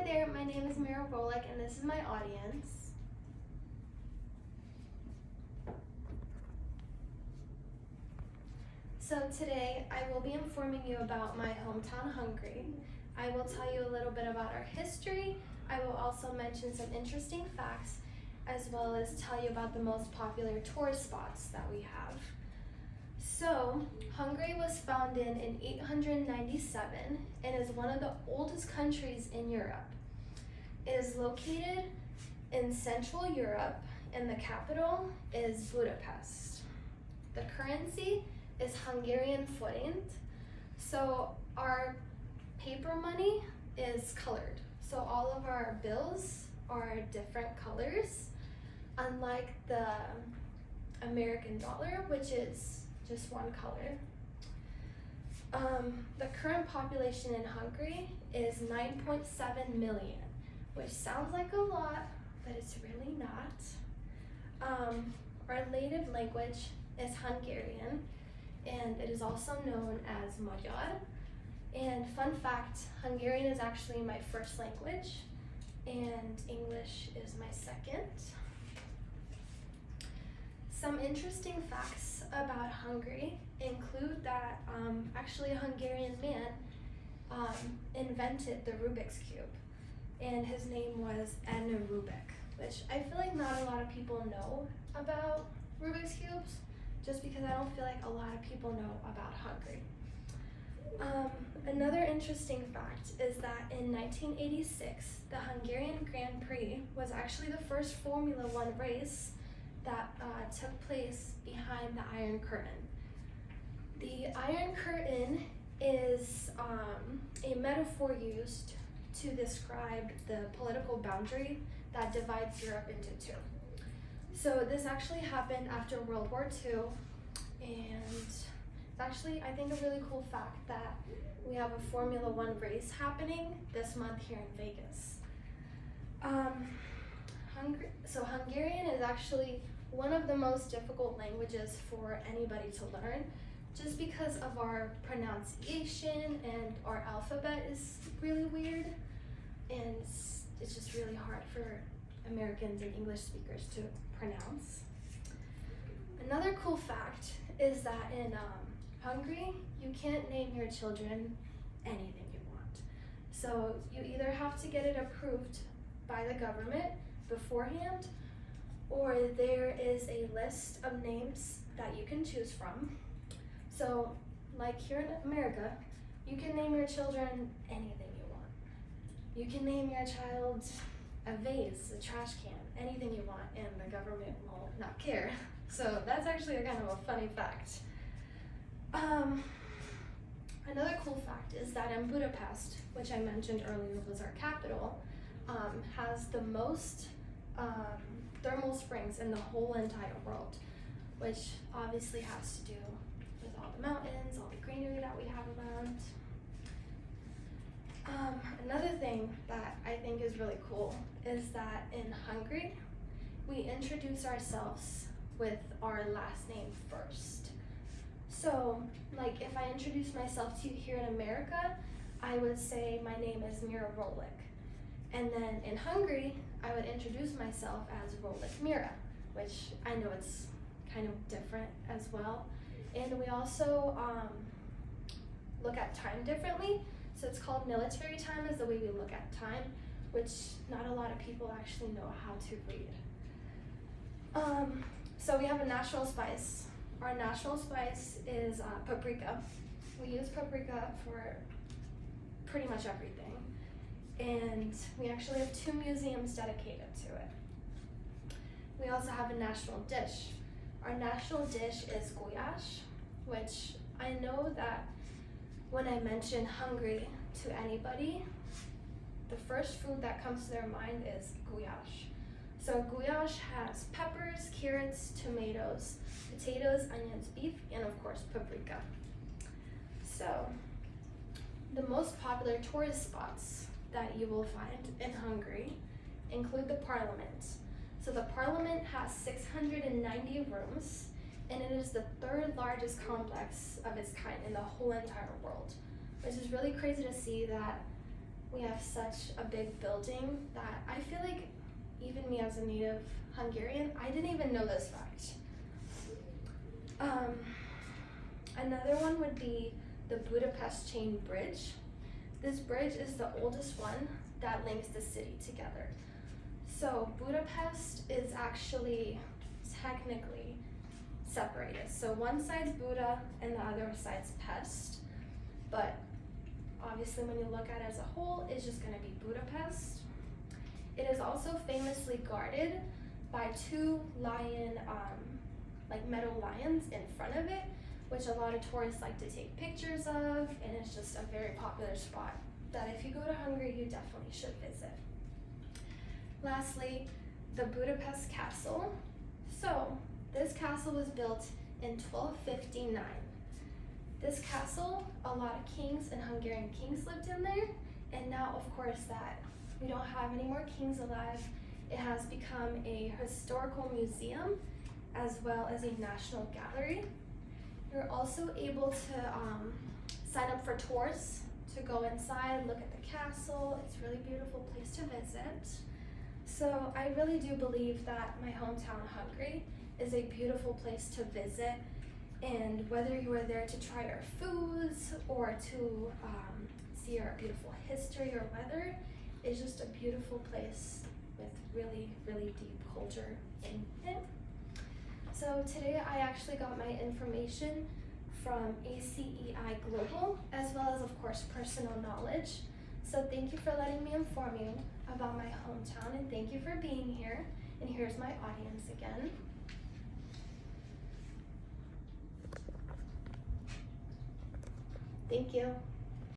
there, my name is Mira Rohlik and this is my audience. So today I will be informing you about my hometown, Hungary. I will tell you a little bit about our history. I will also mention some interesting facts, as well as tell you about the most popular tourist spots that we have. So, Hungary was founded in 897 and is one of the oldest countries in Europe. It is located in Central Europe and the capital is Budapest. The currency is Hungarian forint. So our paper money is colored. So all of our bills are different colors, unlike the American dollar, which is just one color. The current population in Hungary is 9.7 million, which sounds like a lot, but it's really not. Our native language is Hungarian, and it is also known as Magyar. And fun fact, Hungarian is actually my first language, and English is my second. Some interesting facts about Hungary include that actually a Hungarian man invented the Rubik's Cube, and his name was Anna Rubik, which I feel like not a lot of people know about Rubik's Cubes, just because I don't feel like a lot of people know about Hungary. Another interesting fact is that in 1986, the Hungarian Grand Prix was actually the first Formula One race that took place behind the Iron Curtain. The Iron Curtain is a metaphor used to describe the political boundary that divides Europe into two. So this actually happened after World War II, and it's actually, I think, a really cool fact that we have a Formula One race happening this month here in Vegas. So Hungarian is actually one of the most difficult languages for anybody to learn, just because of our pronunciation, and our alphabet is really weird, and it's just really hard for Americans and English speakers to pronounce. Another cool fact is that in Hungary, you can't name your children anything you want. So you either have to get it approved by the government beforehand, or there is a list of names that you can choose from. So, like here in America, you can name your children anything you want. You can name your child a vase, a trash can, anything you want, and the government will not care. So that's actually a kind of a funny fact. Another cool fact is that in Budapest, which I mentioned earlier was our capital, has the most thermal springs in the whole entire world, which obviously has to do with all the mountains, all the greenery that we have around. Another thing that I think is really cool is that in Hungary, we introduce ourselves with our last name first. So, like if I introduce myself to you here in America, I would say my name is Mira Rohlik. And then in Hungary, I would introduce myself as Rohlik Mira, which I know it's kind of different as well. And we also look at time differently. So it's called military time, is the way we look at time, which not a lot of people actually know how to read. So we have a national spice. Our national spice is paprika. We use paprika for pretty much everything. And we actually have 2 museums dedicated to it. We also have a national dish. Our national dish is goulash, which I know that when I mention Hungary to anybody, the first food that comes to their mind is goulash. So goulash has peppers, carrots, tomatoes, potatoes, onions, beef, and of course paprika. So the most popular tourist spots that you will find in Hungary include the parliament. So the parliament has 690 rooms, and it is the 3rd largest complex of its kind in the whole entire world, which is really crazy to see that we have such a big building that I feel like even me as a native Hungarian, I didn't even know this fact. Another one would be the Budapest Chain Bridge. This bridge is the oldest one that links the city together. So Budapest is actually technically separated. So one side's Buda and the other side's Pest. But obviously when you look at it as a whole, it's just gonna be Budapest. It is also famously guarded by two metal lions in front of it, which a lot of tourists like to take pictures of, and it's just a very popular spot that if you go to Hungary, you definitely should visit. Lastly, the Budapest Castle. So, this castle was built in 1259. This castle, a lot of kings and Hungarian kings lived in there, and now of course that we don't have any more kings alive, it has become a historical museum as well as a national gallery. You're also able to sign up for tours to go inside, look at the castle. It's a really beautiful place to visit. So I really do believe that my hometown, Hungary, is a beautiful place to visit. And whether you are there to try our foods or to see our beautiful history or weather, it's just a beautiful place with really, really deep culture in it. So today I actually got my information from ACEI Global, as well as of course personal knowledge. So thank you for letting me inform you about my hometown, and thank you for being here. And here's my audience again. Thank you.